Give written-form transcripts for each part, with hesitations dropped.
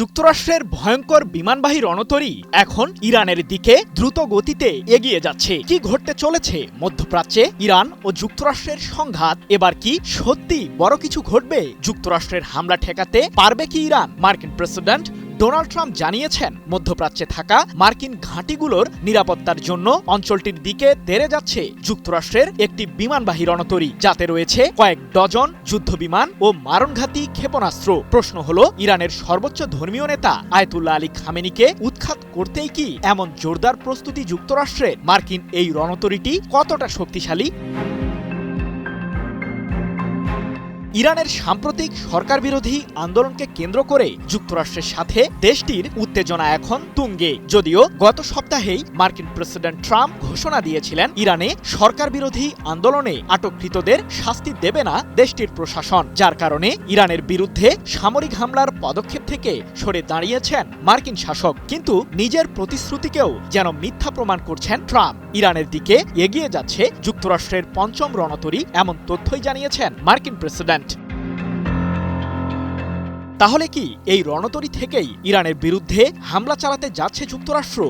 যুক্তরাষ্ট্রের ভয়ঙ্কর বিমানবাহী রণতরী এখন ইরানের দিকে দ্রুত গতিতে এগিয়ে যাচ্ছে। কি ঘটতে চলেছে মধ্যপ্রাচ্যে? ইরান ও যুক্তরাষ্ট্রের সংঘাত এবার কি সত্যি বড় কিছু ঘটবে? যুক্তরাষ্ট্রের হামলা ঠেকাতে পারবে কি ইরান? মার্কিন প্রেসিডেন্ট ডোনাল্ড ট্রাম্প জানিয়েছেন, মধ্যপ্রাচ্যে থাকা মার্কিন ঘাঁটিগুলোর নিরাপত্তার জন্য অঞ্চলটির দিকে তেড়ে যাচ্ছে যুক্তরাষ্ট্রের একটি বিমানবাহী রণতরী, যাতে রয়েছে কয়েক ডজন যুদ্ধবিমান ও মারণঘাতী ক্ষেপণাস্ত্র। প্রশ্ন হলো, ইরানের সর্বোচ্চ ধর্মীয় নেতা আয়াতুল্লাহ আলী খামেনিকে উৎখাত করতেই কি এমন জোরদার প্রস্তুতি যুক্তরাষ্ট্রের? মার্কিন এই রণতরীটি কতটা শক্তিশালী? ইরানের সাম্প্রতিক সরকার বিরোধী আন্দোলনকে কেন্দ্র করে যুক্তরাষ্ট্রের সাথে দেশটির উত্তেজনা এখন তুঙ্গে। যদিও গত সপ্তাহেই মার্কিন প্রেসিডেন্ট ট্রাম্প ঘোষণা দিয়েছিলেন, ইরানে সরকার বিরোধী আন্দোলনে আটককৃতদের শাস্তি দেবে না দেশটির প্রশাসন, যার কারণে ইরানের বিরুদ্ধে সামরিক হামলার পদক্ষেপ থেকে সরে দাঁড়িয়েছেন মার্কিন শাসক। কিন্তু নিজের প্রতিশ্রুতিকেও যেন মিথ্যা প্রমাণ করছেন ট্রাম্প। ইরানের দিকে এগিয়ে যাচ্ছে যুক্তরাষ্ট্রের পঞ্চম রণতরী, এমন তথ্যই জানিয়েছেন মার্কিন প্রেসিডেন্ট। তাহলে কি এই রণতরী থেকেই ইরানের বিরুদ্ধে হামলা চালাতে যাচ্ছে যুক্তরাষ্ট্র?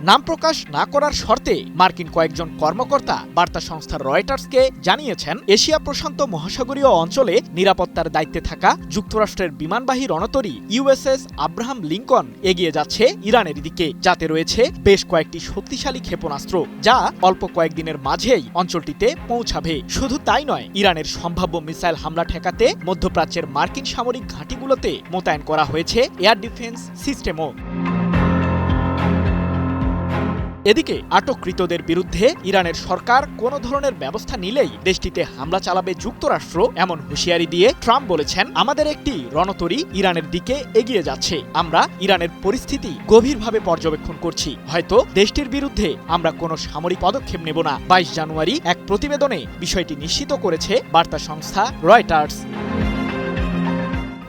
নাম প্রকাশ না করার শর্তে মার্কিন কয়েকজন কর্মকর্তা বার্তা সংস্থা রয়টার্সকে জানিয়েছেন, এশিয়া প্রশান্ত মহাসাগরীয় অঞ্চলে নিরাপত্তার দায়িত্বে থাকা যুক্তরাষ্ট্রের বিমানবাহী রণতরী ইউএসএস আব্রাহাম লিঙ্কন এগিয়ে যাচ্ছে ইরানের দিকে, যাতে রয়েছে বেশ কয়েকটি শক্তিশালী ক্ষেপণাস্ত্র, যা অল্প কয়েকদিনের মাঝেই অঞ্চলটিতে পৌঁছাবে। শুধু তাই নয়, ইরানের সম্ভাব্য মিসাইল হামলা ঠেকাতে মধ্যপ্রাচ্যের মার্কিন সামরিক ঘাঁটিগুলোতে মোতায়েন করা হয়েছে এয়ার ডিফেন্স সিস্টেমও। এদিকে আটককৃতদের বিরুদ্ধে ইরানের সরকার কোনো ধরনের ব্যবস্থা নিলেই দেশটিতে হামলা চালাবে যুক্তরাষ্ট্র, এমন হুঁশিয়ারি দিয়ে ট্রাম্প বলেছেন, আমাদের একটি রণতরী ইরানের দিকে এগিয়ে যাচ্ছে। আমরা ইরানের পরিস্থিতি গভীরভাবে পর্যবেক্ষণ করছি। হয়তো দেশটির বিরুদ্ধে আমরা কোনো সামরিক পদক্ষেপ নেব না। 22 জানুয়ারি এক প্রতিবেদনে বিষয়টি নিশ্চিত করেছে বার্তা সংস্থা রয়টার্স।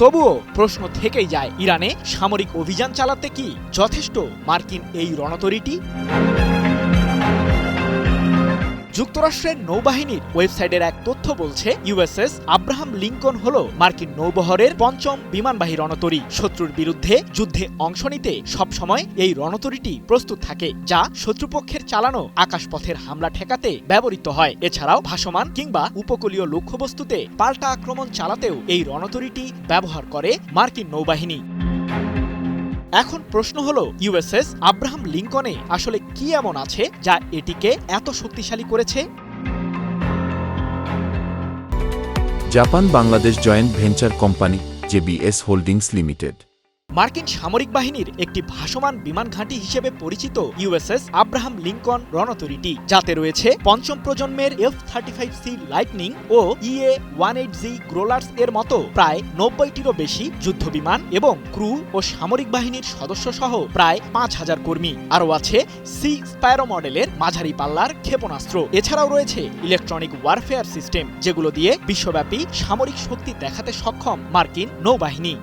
তবুও প্রশ্ন থেকেই যায়, ইরানে সামরিক অভিযান চালাতে কি যথেষ্ট মার্কিন এই রণতরীটি? যুক্তরাষ্ট্রের নৌবাহিনীর ওয়েবসাইটের এক তথ্য বলছে, ইউএসএস আব্রাহাম লিঙ্কন হল মার্কিন নৌবহরের পঞ্চম বিমানবাহী রণতরী। শত্রুর বিরুদ্ধে যুদ্ধে অংশ নিতে সবসময় এই রণতরীটি প্রস্তুত থাকে, যা শত্রুপক্ষের চালানো আকাশপথের হামলা ঠেকাতে ব্যবহৃত হয়। এছাড়াও ভাসমান কিংবা উপকূলীয় লক্ষ্যবস্তুতে পাল্টা আক্রমণ চালাতেও এই রণতরীটি ব্যবহার করে মার্কিন নৌবাহিনী। এখন প্রশ্ন হলো, ইউএসএস আব্রাহাম লিঙ্কনে আসলে কি এমন আছে যা এটিকে এত শক্তিশালী করেছে? Japan Bangladesh joint venture company JBS holdings limited মার্কিন সামরিক বাহিনীর একটি ভাসমান বিমান ঘাঁটি হিসেবে পরিচিত ইউএসএস আব্রাহাম লিঙ্কন রণতরীটি, যাতে রয়েছে পঞ্চম প্রজন্মের F-35C লাইটনিং ও EA-18G গ্রোলার্স এর মতো প্রায় 90টিরও বেশি যুদ্ধবিমান এবং ক্রু ও সামরিক বাহিনীর সদস্য সহ প্রায় 5000 কর্মী। আরও আছে সি স্পাইরো মডেলের মাঝারি পাল্লার ক্ষেপণাস্ত্র। এছাড়াও রয়েছে ইলেকট্রনিক ওয়ারফেয়ার সিস্টেম, যেগুলো দিয়ে বিশ্বব্যাপী সামরিক শক্তি দেখাতে সক্ষম মার্কিন নৌবাহিনী।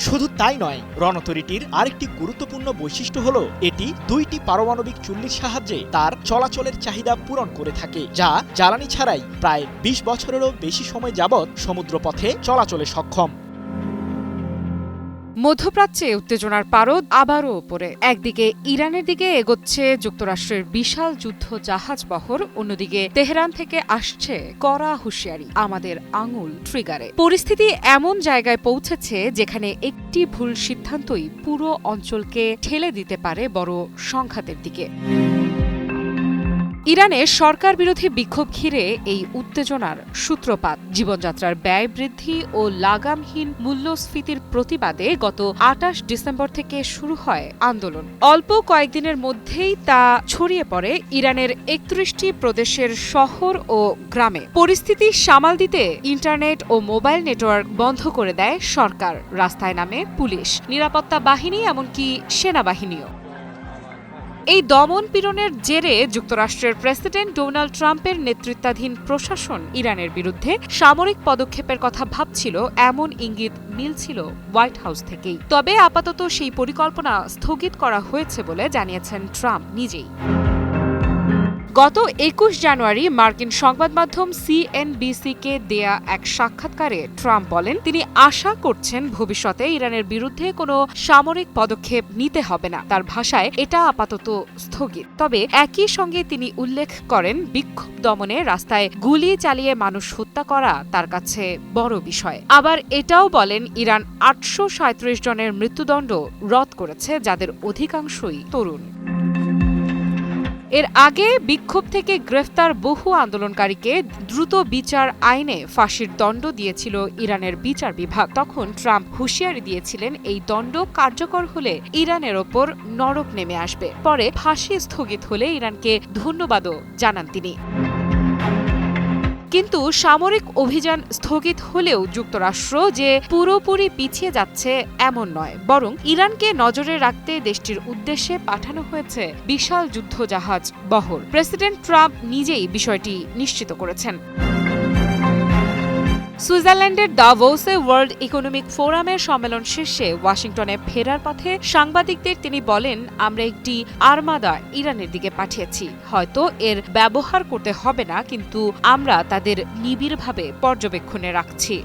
শুধু তাই নয়, রণতরীটির আরেকটি গুরুত্বপূর্ণ বৈশিষ্ট্য হল, এটি 2টি পারমাণবিক চুল্লির সাহায্যে তার চলাচলের চাহিদা পূরণ করে থাকে, যা জ্বালানি ছাড়াই প্রায় 20 বছরেরও বেশি সময় যাবৎ সমুদ্রপথে চলাচলে সক্ষম। মধ্যপ্রাচ্যে উত্তেজনার পারদ আবারও ওপরে। একদিকে ইরানের দিকে এগোচ্ছে যুক্তরাষ্ট্রের বিশাল যুদ্ধ জাহাজ বহর, অন্যদিকে তেহরান থেকে আসছে কড়া হুঁশিয়ারি, আমাদের আঙুল ট্রিগারে। পরিস্থিতি এমন জায়গায় পৌঁছেছে যেখানে একটি ভুল সিদ্ধান্তই পুরো অঞ্চলকে ঠেলে দিতে পারে বড় সংঘাতের দিকে। ইরানের সরকার বিরোধী বিক্ষোভ ঘিরে এই উত্তেজনার সূত্রপাত জীবনযাত্রার ব্যয় বৃদ্ধি ও লাগামহীন মূল্যস্ফীতির প্রতিবাদে গত 28 ডিসেম্বর থেকে শুরু হয় আন্দোলন। অল্প কয়েকদিনের মধ্যেই তা ছড়িয়ে পড়ে ইরানের 31টি প্রদেশের শহর ও গ্রামে। পরিস্থিতি সামাল দিতে ইন্টারনেট ও মোবাইল নেটওয়ার্ক বন্ধ করে দেয় সরকার। রাস্তায় নামে পুলিশ, নিরাপত্তা বাহিনী, এমনকি সেনাবাহিনীও। এই দমন পীড়নের জেরে যুক্তরাষ্ট্রের প্রেসিডেন্ট ডোনাল্ড ট্রাম্পের নেতৃত্বাধীন প্রশাসন ইরানের বিরুদ্ধে সামরিক পদক্ষেপের কথা ভাবছিল, এমন ইঙ্গিত মিলছিল হোয়াইট হাউস থেকেই। তবে আপাতত সেই পরিকল্পনা স্থগিত করা হয়েছে বলে জানিয়েছেন ট্রাম্প নিজেই। গত ২১ জানুয়ারি মার্কিন সংবাদ মাধ্যম সিএনবিসি-কে দেয়া এক সাক্ষাৎকারে ট্রাম্প বলেন তিনি আশা করছেন ভবিষ্যতে ইরানের বিরুদ্ধে কোনো সামরিক পদক্ষেপ নিতে হবে না। তার ভাষায় এটা আপাতত স্থগিত। তবে একই সঙ্গে তিনি উল্লেখ করেন বিক্ষোভ দমনে রাস্তায় গুলি চালিয়ে মানুষ হত্যা করা তার কাছে বড় বিষয়। আবার এটাও বলেন ইরান ৮৩৭ জনের মৃত্যুদণ্ড রদ করেছে, যাদের অধিকাংশই তরুণ। এর আগে বিক্ষোভ থেকে গ্রেফতার বহু আন্দোলনকারীকে দ্রুত বিচার আইনে ফাঁসির দণ্ড দিয়েছিল ইরানের বিচার বিভাগ। তখন ট্রাম্প হুঁশিয়ারি দিয়েছিলেন এই দণ্ড কার্যকর হলে ইরানের ওপর নরক নেমে আসবে। পরে ফাঁসি স্থগিত হলে ইরানকে ধন্যবাদও জানান তিনি। কিন্তু সামরিক অভিযান স্থগিত হলেও যুক্তরাষ্ট্র যে পুরোপুরি পিছিয়ে যাচ্ছে এমন নয়, বরং ইরানকে নজরে রাখতে দেশটির উদ্দেশ্যে পাঠানো হয়েছে বিশাল যুদ্ধজাহাজ বহর। প্রেসিডেন্ট ট্রাম্প নিজেই বিষয়টি নিশ্চিত করেছেন। সুইজারল্যান্ডের দাভোসে ওয়ার্ল্ড ইকোনমিক ফোরামের সম্মেলন শেষে ওয়াশিংটনে ফেরার পথে সাংবাদিকদের তিনি বলেন, আমরা একটি আর্মাদা ইরানের দিকে পাঠিয়েছি। হয়তো এর ব্যবহার করতে হবে না, কিন্তু আমরা তাদের নিবিড়ভাবে পর্যবেক্ষণে রাখছি।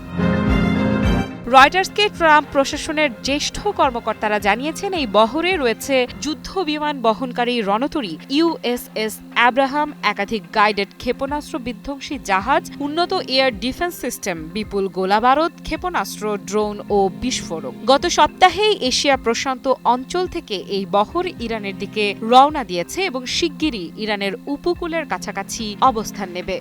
রয়টার্সকে ট্রাম্প প্রশাসনের জ্যেষ্ঠ কর্মকর্তারা জানিয়েছেন এই বহরে রয়েছে যুদ্ধ বিমান বহনকারী রণতরী ইউএসএস আব্রাহাম, একাধিক গাইডেড ক্ষেপণাস্ত্র বিধ্বংসী জাহাজ, উন্নত এয়ার ডিফেন্স সিস্টেম, বিপুল গোলাবারুদ, ক্ষেপণাস্ত্র, ড্রোন ও বিস্ফোরক। গত সপ্তাহেই এশিয়া প্রশান্ত অঞ্চল থেকে এই বহর ইরানের দিকে রওনা দিয়েছে এবং শিগগিরই ইরানের উপকূলের কাছাকাছি অবস্থান নেবে।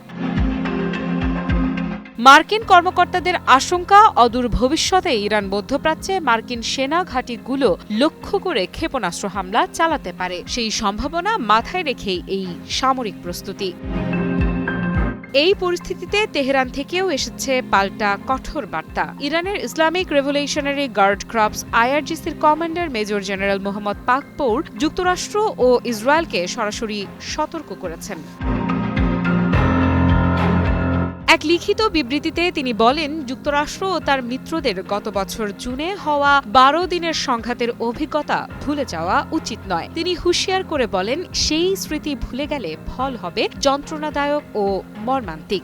মার্কিন কর্মকর্তাদের আশঙ্কা, অদূর ভবিষ্যতে ইরান মধ্যপ্রাচ্যে মার্কিন সেনা ঘাঁটিগুলো লক্ষ্য করে ক্ষেপণাস্ত্র হামলা চালাতে পারে। সেই সম্ভাবনা মাথায় রেখেই এই সামরিক প্রস্তুতি। এই পরিস্থিতিতে তেহরান থেকেও এসেছে পাল্টা কঠোর বার্তা। ইরানের ইসলামিক রেভলিউশনারি গার্ড ক্রপস আইআরজিসির commander major general Mohammad Pakpour যুক্তরাষ্ট্র ও ইসরায়েলকে সরাসরি সতর্ক করেছেন। এক লিখিত বিবৃতিতে তিনি বলেন, যুক্তরাষ্ট্র ও তার মিত্রদের গত বছর জুনে হওয়া ১২ দিনের সংঘাতের অভিজ্ঞতা ভুলে যাওয়া উচিত নয়। তিনি হুঁশিয়ার করে বলেন, সেই স্মৃতি ভুলে গেলে ফল হবে যন্ত্রণাদায়ক ও মর্মান্তিক।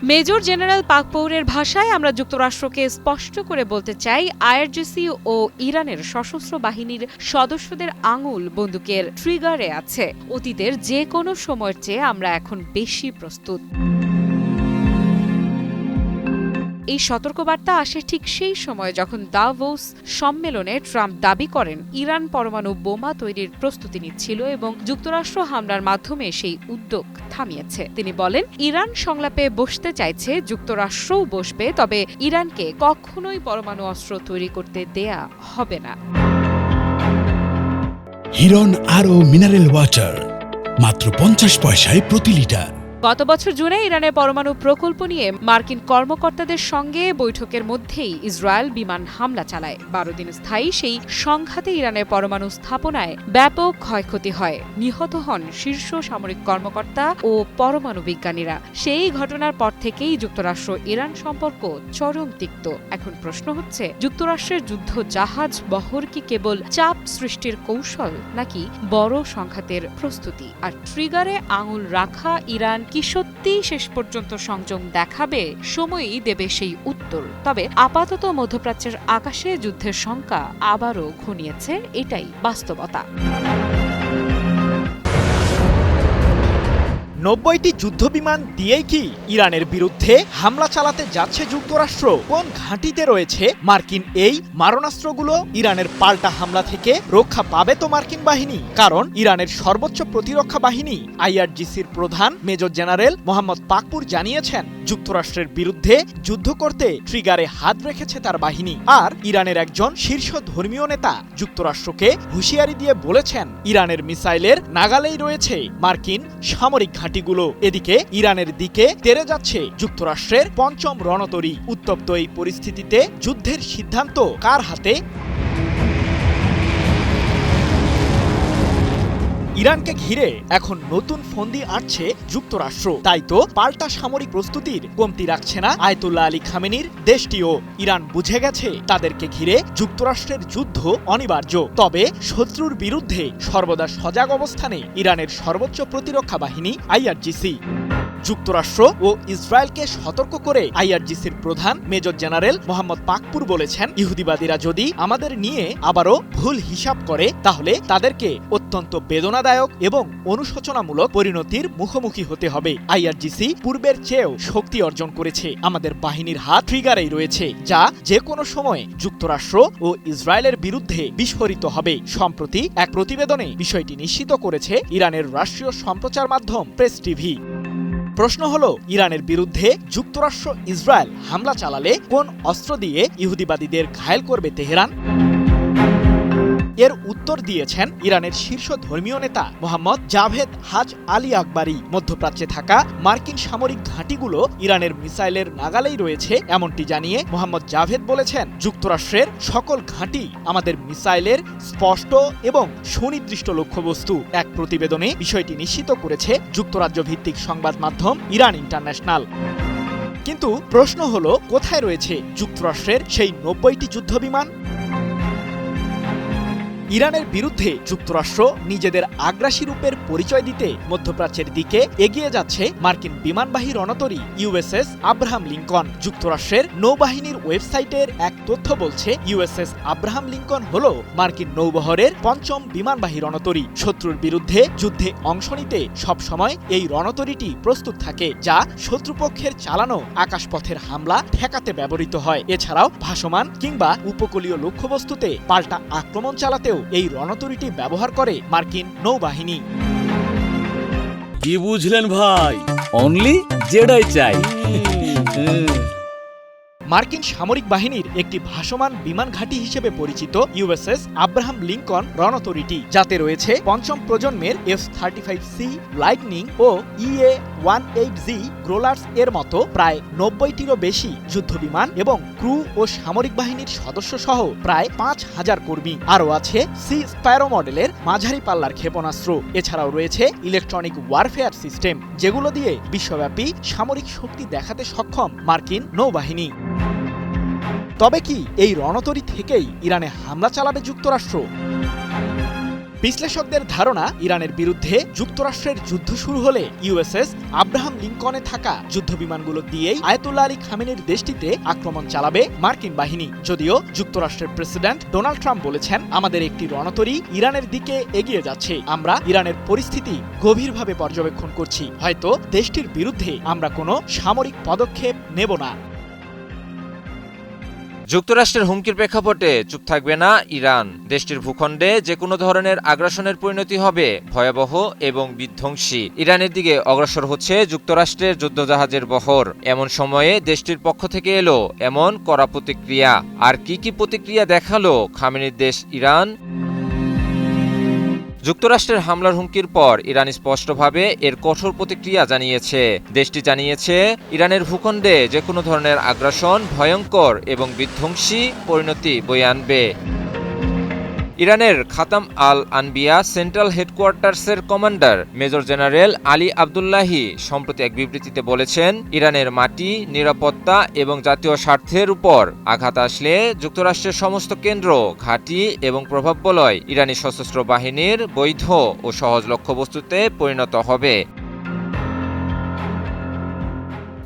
মেজর জেনারেল পাকপৌরের ভাষায়, আমরা যুক্তরাষ্ট্রকে স্পষ্ট করে বলতে চাই, আইআরজিসি ও ইরানের সশস্ত্র বাহিনীর সদস্যদের আঙুল বন্দুকের ট্রিগারে আছে। অতীতের যে কোনো সময়ের চেয়ে আমরা এখন বেশি প্রস্তুত। এই সতর্কবার্তা আসে ঠিক সেই সময় যখন দাভোস সম্মেলনে ট্রাম্প দাবি করেন ইরান পরমাণু বোমা তৈরির প্রস্তুতি নিচ্ছিল এবং যুক্তরাষ্ট্র হামলার মাধ্যমে সেই উদ্যোগ থামিয়েছে। তিনি বলেন, ইরান সংলাপে বসতে চাইছে, যুক্তরাষ্ট্রও বসবে, তবে ইরানকে কখনোই পরমাণু অস্ত্র তৈরি করতে দেয়া হবে না। হিরন আরও মিনারেল ওয়াটার মাত্র 50 পয়সায় প্রতি লিটার। গত বছর জুনে ইরানের পরমাণু প্রকল্প নিয়ে মার্কিন কর্মকর্তাদের সঙ্গে বৈঠকের মধ্যেই ইসরায়েল বিমান হামলা চালায়। ১২ দিন স্থায়ী সেই সংঘাতে ইরানের পরমাণু স্থাপনায় ব্যাপক ক্ষয়ক্ষতি হয়। নিহত হন শীর্ষ সামরিক কর্মকর্তা ও পরমাণু বিজ্ঞানীরা। সেই ঘটনার পর থেকেই যুক্তরাষ্ট্র ইরান সম্পর্ক চরম তিক্ত। এখন প্রশ্ন হচ্ছে, যুক্তরাষ্ট্রের যুদ্ধ জাহাজ বহর কি কেবল চাপ সৃষ্টির কৌশল, নাকি বড় সংঘাতের প্রস্তুতি? আর ট্রিগারে আঙুল রাখা ইরান কি সত্যি শেষ পর্যন্ত সংযম দেখাবে? সময়ই দেবে সেই উত্তর। তবে আপাতত মধ্যপ্রাচ্যের আকাশে যুদ্ধের শঙ্কা আবারও ঘনিয়েছে, এটাই বাস্তবতা। ৯০টি যুদ্ধবিমান দিয়েই কি ইরানের বিরুদ্ধে হামলা চালাতে যাচ্ছে যুক্তরাষ্ট্র? কোন ঘাঁটিতে রয়েছে মার্কিন এই মারণাস্ত্রগুলো? ইরানের পাল্টা হামলা থেকে রক্ষা পাবে তো মার্কিন বাহিনী? কারণ ইরানের সর্বোচ্চ প্রতিরক্ষা বাহিনী আইআরজিসির প্রধান মেজর জেনারেল মোহাম্মদ পাকপুর জানিয়েছেন, যুক্তরাষ্ট্রের বিরুদ্ধে যুদ্ধ করতে ট্রিগারে হাত রেখেছে তার বাহিনী। আর ইরানের একজন শীর্ষ ধর্মীয় নেতা যুক্তরাষ্ট্রকে হুঁশিয়ারি দিয়ে বলেছেন, ইরানের মিসাইলের নাগালেই রয়েছে মার্কিন সামরিক ঘাঁটি। এদিকে ইরানের দিকে তেড়ে যাচ্ছে যুক্তরাষ্ট্রের পঞ্চম রণতরী। উত্তপ্ত এই পরিস্থিতিতে যুদ্ধের সিদ্ধান্ত কার হাতে? ইরানকে ঘিরে এখন নতুন ফন্দি আঁটছে যুক্তরাষ্ট্র, তাই তো পাল্টা সামরিক প্রস্তুতির কমতি রাখছে না আয়াতুল্লাহ আলী খামেনির দেশটিও। ইরান বুঝে গেছে তাদেরকে ঘিরে যুক্তরাষ্ট্রের যুদ্ধ অনিবার্য। তবে শত্রুর বিরুদ্ধে সর্বদা সজাগ অবস্থানে ইরানের সর্বোচ্চ প্রতিরক্ষা বাহিনী আইআরজিসি। যুক্তরাষ্ট্র ও ইসরায়েলকে সতর্ক করে আইআরজিসির প্রধান মেজর জেনারেল মোহাম্মদ পাকপুর বলেছেন, ইহুদিবাদীরা যদি আমাদের নিয়ে আবারও ভুল হিসাব করে তাহলে তাদেরকে অত্যন্ত বেদনাদায়ক এবং অনুশোচনামূলক পরিণতির মুখোমুখি হতে হবে। আইআরজিসি পূর্বের চেয়েও শক্তি অর্জন করেছে। আমাদের বাহিনীর হাত ট্রিগারেই রয়েছে, যা যে কোনো সময় যুক্তরাষ্ট্র ও ইসরায়েলের বিরুদ্ধে বিস্ফোরিত হবে। সম্প্রতি এক প্রতিবেদনে বিষয়টি নিশ্চিত করেছে ইরানের রাষ্ট্রীয় সম্প্রচার মাধ্যম প্রেস টিভি। প্রশ্ন হলো, ইরানের বিরুদ্ধে যুক্তরাষ্ট্র ইসরায়েল হামলা চালালে কোন অস্ত্র দিয়ে ইহুদিবাদীদের ঘায়েল করবে তেহরান? এর উত্তর দিয়েছেন ইরানের শীর্ষ ধর্মীয় নেতা মোহাম্মদ জাভেদ হাজ আলী আকবরী। মধ্যপ্রাচ্যে থাকা মার্কিন সামরিক ঘাঁটিগুলো ইরানের মিসাইলের নাগালেই রয়েছে এমনটি জানিয়ে মোহাম্মদ জাভেদ বলেছেন, যুক্তরাষ্ট্রের সকল ঘাঁটি আমাদের মিসাইলের স্পষ্ট এবং সুনির্দিষ্ট লক্ষ্যবস্তু। এক প্রতিবেদনে বিষয়টি নিশ্চিত করেছে যুক্তরাজ্য ভিত্তিক সংবাদ মাধ্যম ইরান ইন্টারন্যাশনাল। কিন্তু প্রশ্ন হলো, কোথায় রয়েছে যুক্তরাষ্ট্রের সেই 90টি যুদ্ধবিমান? ইরানের বিরুদ্ধে যুক্তরাষ্ট্র নিজেদের আগ্রাসী রূপের পরিচয় দিতে মধ্যপ্রাচ্যের দিকে এগিয়ে যাচ্ছে মার্কিন বিমানবাহী রণতরী ইউএসএস আব্রাহাম লিঙ্কন। যুক্তরাষ্ট্রের নৌবাহিনীর ওয়েবসাইটের এক তথ্য বলছে, ইউএসএস আব্রাহাম লিঙ্কন হল মার্কিন নৌবহরের ৫ম বিমানবাহী রণতরী। শত্রুর বিরুদ্ধে যুদ্ধে অংশ নিতে সবসময় এই রণতরীটি প্রস্তুত থাকে, যা শত্রুপক্ষের চালানো আকাশপথের হামলা ঠেকাতে ব্যবহৃত হয়। এছাড়াও ভাসমান কিংবা উপকূলীয় লক্ষ্যবস্তুতে পাল্টা আক্রমণ চালাতেও এই রণতরীটি ব্যবহার করে মার্কিন নৌবাহিনী। কি বুঝলেন ভাই? অনলি জেডাই চাই। মার্কিন সামরিক বাহিনীর একটি ভাসমান বিমান ঘাঁটি হিসেবে পরিচিত ইউএসএস আব্রাহাম লিঙ্কন রণতরীটি, যাতে রয়েছে ৫ম প্রজন্মের F-35C লাইটনিং ও EA-18G গ্রোলার্স এর মতো প্রায় ৯০টিরও বেশি যুদ্ধবিমান এবং ক্রু ও সামরিক বাহিনীর সদস্য সহ প্রায় ৫,০০০ কর্মী। আরও আছে সি স্প্যারো মডেলের মাঝারি পাল্লার ক্ষেপণাস্ত্র। এছাড়াও রয়েছে ইলেকট্রনিক ওয়ারফেয়ার সিস্টেম, যেগুলো দিয়ে বিশ্বব্যাপী সামরিক শক্তি দেখাতে সক্ষম মার্কিন নৌবাহিনী। তবে কি এই রণতরী থেকেই ইরানে হামলা চালাবে যুক্তরাষ্ট্র? বিশ্লেষকদের ধারণা, ইরানের বিরুদ্ধে যুক্তরাষ্ট্রের যুদ্ধ শুরু হলে ইউএসএস আব্রাহাম লিঙ্কনে থাকা যুদ্ধবিমানগুলো দিয়েই আয়াতুল্লাহ আলী খামেনির দেশটিতে আক্রমণ চালাবে মার্কিন বাহিনী। যদিও যুক্তরাষ্ট্রের প্রেসিডেন্ট ডোনাল্ড ট্রাম্প বলেছেন, আমাদের একটি রণতরী ইরানের দিকে এগিয়ে যাচ্ছে। আমরা ইরানের পরিস্থিতি গভীরভাবে পর্যবেক্ষণ করছি। হয়তো দেশটির বিরুদ্ধে আমরা কোনো সামরিক পদক্ষেপ নেব না। যুক্তরাষ্ট্রের হুমকির প্রেক্ষাপটে চুপ থাকবে না ইরান। দেশটির ভূখণ্ডে যে কোনো ধরনের আগ্রাসনের পরিণতি হবে ভয়াবহ এবং বিধ্বংসী। ইরানের দিকে অগ্রসর হচ্ছে যুক্তরাষ্ট্রের যুদ্ধজাহাজের বহর। এমন সময়ে দেশটির পক্ষ থেকে এলো এমন কড়া প্রতিক্রিয়া। আর কি প্রতিক্রিয়া দেখালো খামেনির দেশ ইরান? যুক্তরাষ্ট্রের হামলার হুমকির পর ইরান স্পষ্টভাবে এর কঠোর প্রতিক্রিয়া জানিয়েছে। দেশটি জানিয়েছে, ইরানের ভূখণ্ডে যে কোনো ধরনের আগ্রাসন ভয়ঙ্কর এবং বিধ্বংসী পরিণতি বয়ে আনবে। ইরানের খাতাম আল আনবিয়া সেন্ট্রাল হেডকোয়ার্টার্সের commander major general Ali Abdollahi সম্প্রতি এক বিবৃতিতে বলেছেন, ইরানের মাটি, নিরাপত্তা এবং জাতীয় স্বার্থের উপর আঘাত আসলে যুক্তরাষ্ট্রের সমস্ত কেন্দ্র, ঘাঁটি এবং প্রভাববলয় ইরানি সশস্ত্র বাহিনীর বৈধ ও সহজ লক্ষ্যবস্তুতে পরিণত হবে।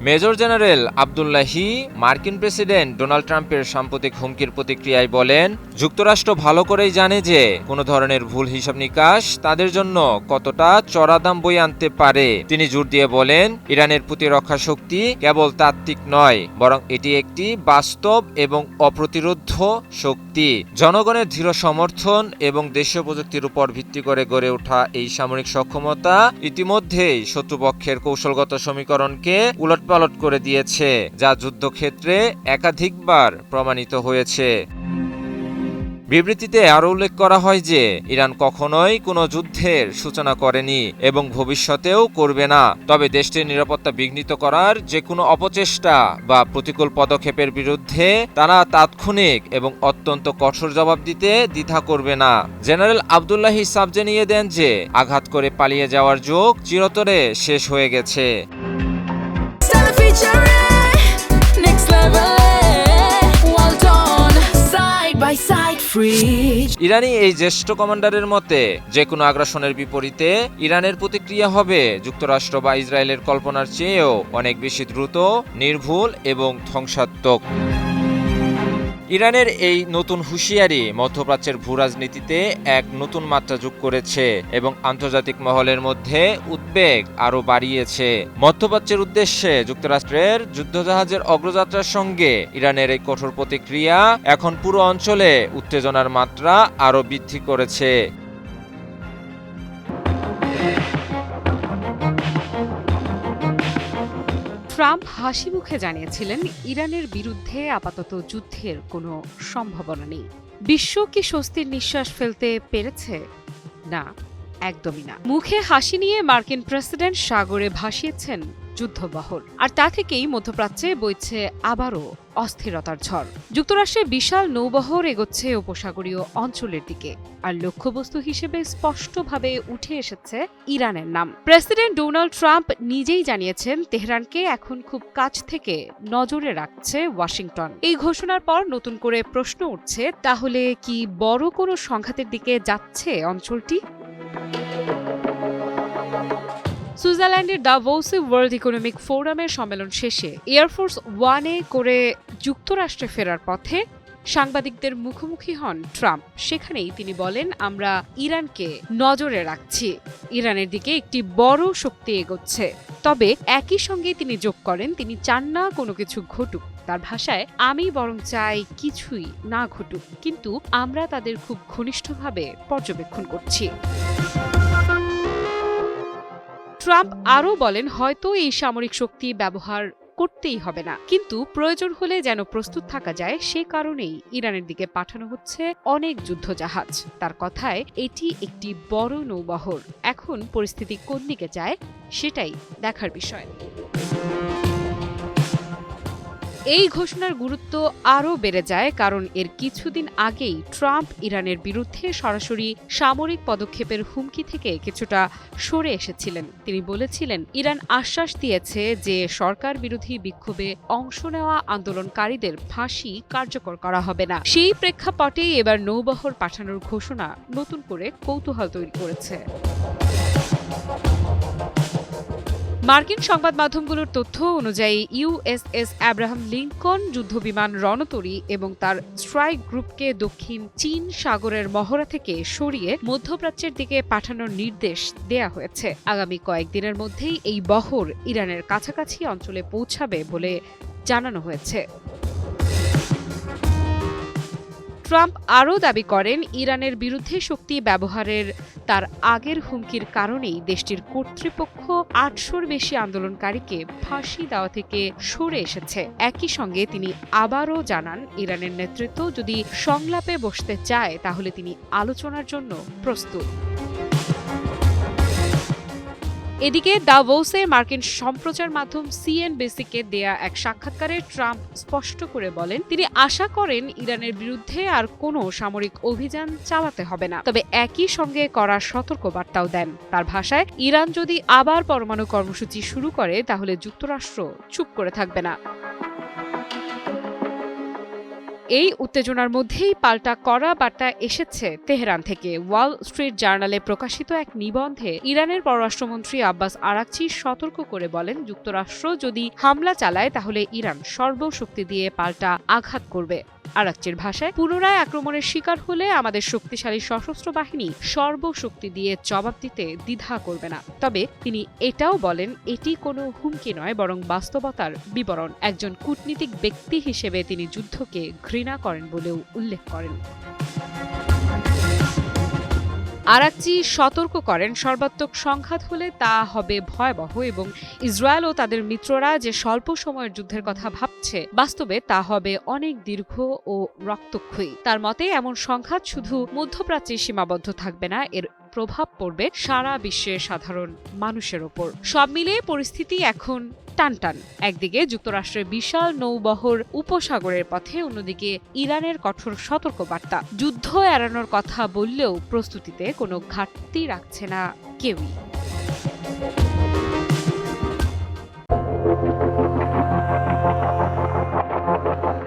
মেজর জেনারেল আবদুল্লাহি মার্কিন প্রেসিডেন্ট ডোনাল্ড ট্রাম্পের সাম্প্রতিক হুমকির প্রতিক্রিয়ায় বলেন, যুক্তরাষ্ট্র ভালো করেই জানে যে কোনো ধরনের ভুল হিসাব নিকাশ তাদের জন্য কতটা চড়া দাম বয়ে আনতে পারে। তিনি জোর দিয়ে বলেন, ইরানের প্রতিরক্ষা শক্তি কেবল তাত্ত্বিক নয়, বরং এটি একটি বাস্তব এবং অপ্রতিরোধ্য শক্তি। জনগণের দৃঢ় সমর্থন এবং দেশীয় প্রযুক্তির উপর ভিত্তি করে গড়ে ওঠা এই সামরিক সক্ষমতা ইতিমধ্যেই শত্রুপক্ষের কৌশলগত সমীকরণকে উলটপালট করে দিয়েছে, যা যুদ্ধক্ষেত্রে একাধিকবার প্রমাণিত হয়েছে। বিবৃতিতে আরও উল্লেখ করা হয় যে ইরান কখনোই কোনো যুদ্ধের সূচনা করেনি এবং ভবিষ্যতেও করবে না, তবে দেশটির নিরাপত্তা বিঘ্নিত করার যে কোনো অপচেষ্টা বা প্রতিকূল পদক্ষেপের বিরুদ্ধে তারা তাৎক্ষণিক এবং অত্যন্ত কঠোর জবাব দিতে দ্বিধা করবে না। জেনারেল আবদুল্লাহি সাব জানিয়ে দেন যে আঘাত করে পালিয়ে যাওয়ার যুগ চিরতরে শেষ হয়ে গেছে। ইরানি এই জ্যেষ্ঠ কমান্ডারের মতে যে কোনো আগ্রাসনের বিপরীতে ইরানের প্রতিক্রিয়া হবে যুক্তরাষ্ট্র বা ইসরায়েলের কল্পনার চেয়েও অনেক বেশি দ্রুত, নির্ভুল এবং ধ্বংসাত্মক। ইরানের এই নতুন হুঁশিয়ারি মধ্যপ্রাচ্যের ভূরাজনীতিতে এক নতুন মাত্রা যোগ করেছে এবং আন্তর্জাতিক মহলের মধ্যে উদ্বেগ আরও বাড়িয়েছে। মধ্যপ্রাচ্যের উদ্দেশ্যে যুক্তরাষ্ট্রের যুদ্ধজাহাজের অগ্রযাত্রার সঙ্গে ইরানের এই কঠোর প্রতিক্রিয়া এখন পুরো অঞ্চলে উত্তেজনার মাত্রা আরও বৃদ্ধি করেছে। ট্রাম্প হাসি মুখে জানিয়েছিলেন ইরানের বিরুদ্ধে আপাতত যুদ্ধের কোনো সম্ভাবনা নেই। বিশ্ব কি স্বস্তির নিঃশ্বাস ফেলতে পেরেছে? না, একদমই না। মুখে হাসি নিয়ে মার্কিন প্রেসিডেন্ট সাগরে ভাসিয়েছেন যুদ্ধবহর, আর তা থেকেই মধ্যপ্রাচ্যে বইছে আবারও অস্থিরতার ঝড়। যুক্তরাষ্ট্রের বিশাল নৌবহর এগোচ্ছে উপসাগরীয় অঞ্চলের দিকে, আর লক্ষ্যবস্তু হিসেবে স্পষ্টভাবে উঠে এসেছে ইরানের নাম। প্রেসিডেন্ট ডোনাল্ড ট্রাম্প নিজেই জানিয়েছেন তেহরানকে এখন খুব কাছ থেকে নজরে রাখছে ওয়াশিংটন। এই ঘোষণার পর নতুন করে প্রশ্ন উঠছে, তাহলে কি বড় কোনো সংঘাতের দিকে যাচ্ছে অঞ্চলটি? সুইজারল্যান্ডের দাভোসে ওয়ার্ল্ড ইকোনমিক ফোরামের সম্মেলন শেষে এয়ারফোর্স ওয়ানে করে যুক্তরাষ্ট্রে ফেরার পথে সাংবাদিকদের মুখোমুখি হন ট্রাম্প। সেখানেই তিনি বলেন, আমরা ইরানকে নজরে রাখছি, ইরানের দিকে একটি বড় শক্তি এগোচ্ছে। তবে একই সঙ্গে তিনি যোগ করেন, তিনি চান না কোনো কিছু ঘটুক। তার ভাষায়, আমি বরং চাই কিছুই না ঘটুক, কিন্তু আমরা তাদের খুব ঘনিষ্ঠভাবে পর্যবেক্ষণ করছি। ট্রাম্প আরও বলেন, হয়তো এই সামরিক শক্তি ব্যবহার করতেই হবে না, কিন্তু প্রয়োজন হলে যেন প্রস্তুত থাকা যায় সে কারণেই ইরানের দিকে পাঠানো হচ্ছে অনেক যুদ্ধজাহাজ। তার কথায়, এটি একটি বড় নৌবহর। এখন পরিস্থিতি কোন দিকে যায় সেটাই দেখার বিষয়। এই ঘোষণার গুরুত্ব আরও বেড়ে যায় কারণ এর কিছুদিন আগেই ট্রাম্প ইরানের বিরুদ্ধে সরাসরি সামরিক পদক্ষেপের হুমকি থেকে কিছুটা সরে এসেছিলেন। তিনি বলেছিলেন, ইরান আশ্বাস দিয়েছে যে সরকার বিরোধী বিক্ষোভে অংশ নেওয়া আন্দোলনকারীদের ফাঁসি কার্যকর করা হবে না। সেই প্রেক্ষাপটেই এবার নৌবহর পাঠানোর ঘোষণা নতুন করে কৌতূহল তৈরি করেছে। মার্কিন সংবাদ মাধ্যমগুলোর তথ্য অনুযায়ী ইউএসএস আব্রাহাম লিঙ্কন যুদ্ধবিমান রণতরী এবং তার স্ট্রাইক গ্রুপকে দক্ষিণ চীন সাগরের মহড়া থেকে সরিয়ে মধ্যপ্রাচ্যের দিকে পাঠানোর নির্দেশ দেয়া হয়েছে। আগামী কয়েকদিনের মধ্যেই এই বহর ইরানের কাছাকাছি অঞ্চলে পৌঁছাবে বলে জানানো হয়েছে। ট্রাম্প আরও দাবি করেন, ইরানের বিরুদ্ধে শক্তি ব্যবহারের তার আগের হুমকির কারণেই দেশটির কর্তৃপক্ষ ৮০০-র বেশি আন্দোলনকারীকে ফাঁসি দেওয়া থেকে সরে এসেছে। একই সঙ্গে তিনি আবারও জানান, ইরানের নেতৃত্ব যদি সংলাপে বসতে চায় তাহলে তিনি আলোচনার জন্য প্রস্তুত। এদিকে দাভোসে মার্কিন সম্প্রচার মাধ্যম সিএনবিসিকে দেয়া এক সাক্ষাৎকারে ট্রাম্প স্পষ্ট করে বলেন, তিনি আশা করেন ইরানের বিরুদ্ধে আর কোনো সামরিক অভিযান চালাতে হবে না, তবে একই সঙ্গে করা সতর্কবার্তাও দেন। তার ভাষায়, ইরান যদি আবার পরমাণু কর্মসূচি শুরু করে তাহলে যুক্তরাষ্ট্র চুপ করে থাকবে না। এই উত্তেজনার মধ্যেই পাল্টা কড়া বার্তা এসেছে তেহরান থেকে। ওয়াল স্ট্রিট জার্নালে প্রকাশিত এক নিবন্ধে ইরানের পররাষ্ট্রমন্ত্রী আব্বাস আরাকচি সতর্ক করে বলেন, যুক্তরাষ্ট্র যদি হামলা চালায় তাহলে ইরান সর্বশক্তি দিয়ে পাল্টা আঘাত করবে। আরাকচির ভাষায়, পুনরায় আক্রমণের শিকার হলে আমাদের শক্তিশালী সশস্ত্র বাহিনী সর্বশক্তি দিয়ে জবাব দিতে দ্বিধা করবে না। তবে তিনি এটাও বলেন, এটি কোনো হুমকি নয় বরং বাস্তবতার বিবরণ। একজন কূটনীতিক ব্যক্তি হিসেবে তিনি যুদ্ধকে ঘৃণা করেন বলেও উল্লেখ করেন। আরাকচি সতর্ক করেন, সর্বাত্মক সংঘাত হলে তা হবে ভয়াবহ এবং ইসরায়েল ও তাদের মিত্ররা যে স্বল্প সময়ের যুদ্ধের কথা ভাবছে, বাস্তবে তা হবে অনেক দীর্ঘ ও রক্তক্ষয়ী। তার মতে এমন সংঘাত শুধু মধ্যপ্রাচ্যে সীমাবদ্ধ থাকবে না, এর প্রভাব পড়বে সারা বিশ্বের সাধারণ মানুষের ওপর। সব মিলিয়ে পরিস্থিতি এখন টানটান। একদিকে যুক্তরাষ্ট্রের বিশাল নৌবহর উপসাগরের পথে, অন্যদিকে ইরানের কঠোর সতর্কবার্তা। যুদ্ধ এড়ানোর কথা বললেও প্রস্তুতিতে কোনো ঘাটতি রাখছে না কেউই।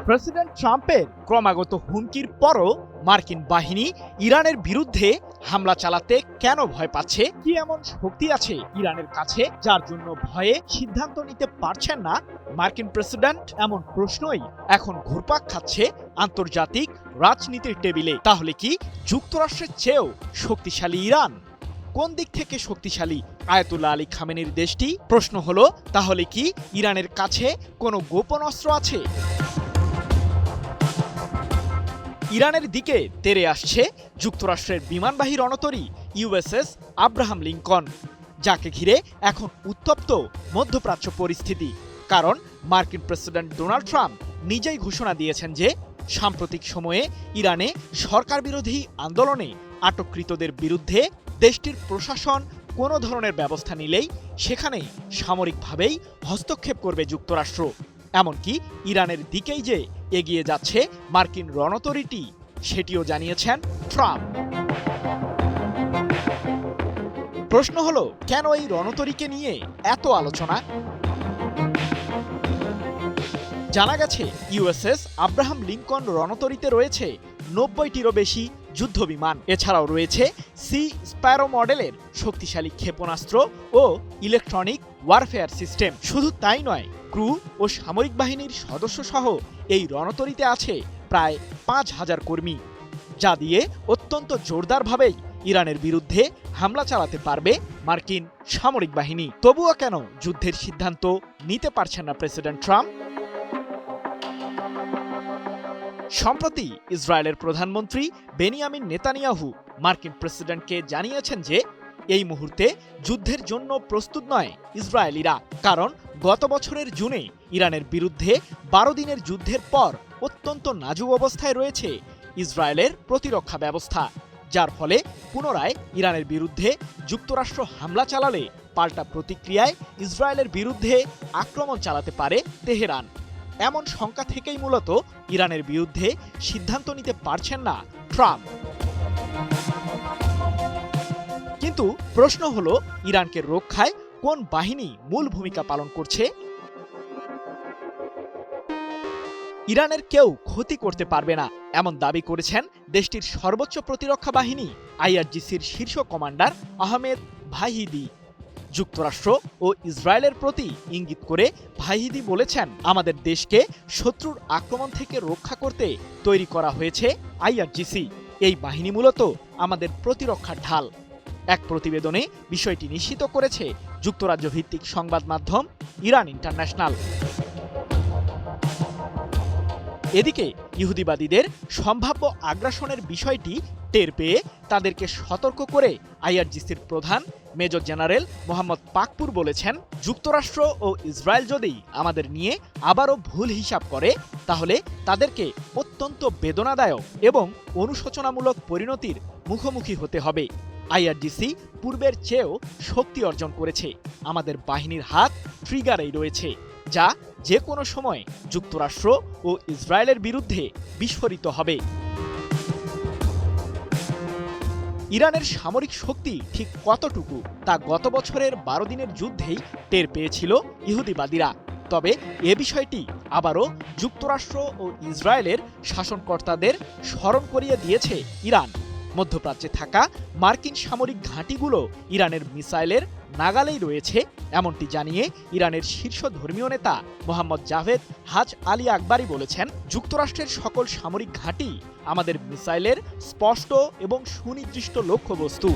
প্রেসিডেন্ট ট্রাম্পের ক্রমাগত হুমকির পরও মার্কিন বাহিনী ইরানের বিরুদ্ধে হামলা চালাতে কেন ভয় পাচ্ছে? কি এমন শক্তি আছে ইরানের কাছে যার জন্য ভয়ে সিদ্ধান্ত নিতে পারছেন না মার্কিন প্রেসিডেন্ট? এমন প্রশ্নই এখন ঘুরপাক খাচ্ছে আন্তর্জাতিক রাজনীতির টেবিলে। তাহলে কি যুক্তরাষ্ট্রের চেয়েও শক্তিশালী ইরান? কোন দিক থেকে শক্তিশালী আয়াতুল্লাহ আলী খামেনির দেশটি? প্রশ্ন হলো, তাহলে কি ইরানের কাছে কোনো গোপন অস্ত্র আছে? ইরানের দিকে তেড়ে আসছে যুক্তরাষ্ট্রের বিমানবাহী রণতরী ইউএসএস আব্রাহাম লিঙ্কন, যাকে ঘিরে এখন উত্তপ্ত মধ্যপ্রাচ্য পরিস্থিতি। কারণ মার্কিন প্রেসিডেন্ট ডোনাল্ড ট্রাম্প নিজেই ঘোষণা দিয়েছেন যে সাম্প্রতিক সময়ে ইরানে সরকার বিরোধী আন্দোলনে আটককৃতদের বিরুদ্ধে দেশটির প্রশাসন কোনো ধরনের ব্যবস্থা নিলেই সেখানে সামরিকভাবেই হস্তক্ষেপ করবে যুক্তরাষ্ট্র। এমনকি ইরানের দিকেই যে এগিয়ে যাচ্ছে মার্কিন রণতরীটি, সেটিও জানিয়েছেন ট্রাম্প। প্রশ্ন হলো, কেন এই রণতরীকে নিয়ে এত আলোচনা? জানা গেছে ইউএসএস আব্রাহাম লিঙ্কন রণতরীতে রয়েছে 90টিরও বেশি যুদ্ধবিমান। এছাড়াও রয়েছে সি স্প্যারো মডেলের শক্তিশালী ক্ষেপণাস্ত্র ও ইলেকট্রনিক ওয়ারফেয়ার সিস্টেম। শুধু তাই নয়, ক্রু ও সামরিক বাহিনীর সদস্য সহ এই রণতরীতে আছে প্রায় 5000 কর্মী, যা দিয়ে অত্যন্ত জোরদারভাবেই ইরানের বিরুদ্ধে হামলা চালাতে পারবে মার্কিন সামরিক বাহিনী। তবুও কেন যুদ্ধের সিদ্ধান্ত নিতে পারছেন না প্রেসিডেন্ট ট্রাম্প? সম্প্রতি ইসরায়েলের প্রধানমন্ত্রী বেনিয়ামিন নেতানিয়াহু মার্কিন প্রেসিডেন্টকে জানিয়েছেন যে এই মুহূর্তে যুদ্ধের জন্য প্রস্তুত নয় ইসরায়েলিরা। কারণ গত বছরের জুনে ইরানের বিরুদ্ধে 12 দিনের যুদ্ধের পর অত্যন্ত নাজুক অবস্থায় রয়েছে ইসরায়েলের প্রতিরক্ষা ব্যবস্থা, যার ফলে পুনরায় ইরানের বিরুদ্ধে যুক্তরাষ্ট্র হামলা চালালে পাল্টা প্রতিক্রিয়ায় ইসরায়েলের বিরুদ্ধে আক্রমণ চালাতে পারে তেহরান। এমন শঙ্কা থেকেই মূলত ইরানের বিরুদ্ধে সিদ্ধান্ত নিতে পারছেন না ট্রাম্প। কিন্তু প্রশ্ন হলো, ইরানকে রক্ষায় কোন বাহিনী মূল ভূমিকা পালন করছে? ইরানের কেউ ক্ষতি করতে পারবে না, এমন দাবি করেছেন দেশটির সর্বোচ্চ প্রতিরক্ষা বাহিনী আইআরজিসির শীর্ষ কমান্ডার আহমেদ ভাহিদি। যুক্তরাষ্ট্র ও ইসরায়েলের প্রতি ইঙ্গিত করে ভাহিদি বলেছেন, আমাদের দেশকে শত্রুর আক্রমণ থেকে রক্ষা করতে তৈরি করা হয়েছে আইআরজিসি। এই বাহিনী মূলত আমাদের প্রতিরক্ষার ঢাল। এক প্রতিবেদনে বিষয়টি নিশ্চিত করেছে যুক্তরাজ্য ভিত্তিক সংবাদ মাধ্যম ইরান ইন্টারন্যাশনাল। এদিকে ইহুদিবাদীদের সম্ভাব্য আগ্রাসনের বিষয়টি টের পেয়ে তাদেরকে সতর্ক করে আইআরজিসির প্রধান মেজর জেনারেল মোহাম্মদ পাকপুর বলেছেন, যুক্তরাষ্ট্র ও ইসরায়েল যদি আমাদের নিয়ে আবারও ভুল হিসাব করে তাহলে তাদেরকে অত্যন্ত বেদনাদায়ক এবং অনুশোচনামূলক পরিণতির মুখোমুখি হতে হবে। আইআরজিসি পূর্বের চেয়েও শক্তি অর্জন করেছে। আমাদের বাহিনীর হাত ট্রিগারেই রয়েছে, যা যে কোনো সময় যুক্তরাষ্ট্র ও ইসরায়েলের বিরুদ্ধে বিস্ফোরিত হবে। ইরানের সামরিক শক্তি ঠিক কতটুকু তা গত বছরের 12 দিনের যুদ্ধেই টের পেয়েছিল ইহুদিবাদীরা। তবে এ বিষয়টি আবারও যুক্তরাষ্ট্র ও ইসরায়েলের শাসনকর্তাদের স্মরণ করিয়ে দিয়েছে ইরান। মধ্যপ্রাচ্যে থাকা মার্কিন সামরিক ঘাঁটিগুলো ইরানের মিসাইলের নাগালেই রয়েছে, এমনটি জানিয়ে ইরানের শীর্ষ ধর্মীয় নেতা মোহাম্মদ জাভেদ হাজ আলী আকবরী বলেছেন, যুক্তরাষ্ট্রের সকল সামরিক ঘাঁটি আমাদের মিসাইলের স্পষ্ট এবং সুনির্দিষ্ট লক্ষ্যবস্তু।